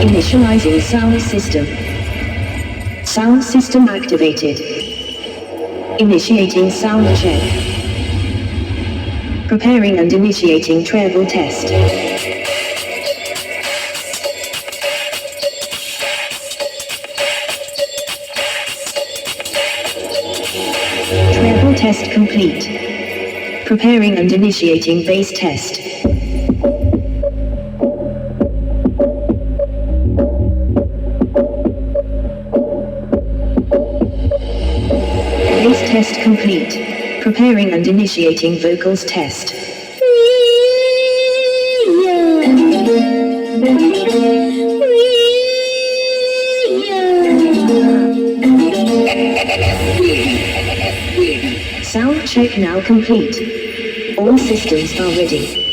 Initializing sound system. Sound system activated. Initiating sound check. Preparing and initiating treble test. Treble test complete. Preparing and initiating bass test. Bass test complete. Preparing and initiating vocals test. Sound check now complete. All systems are ready.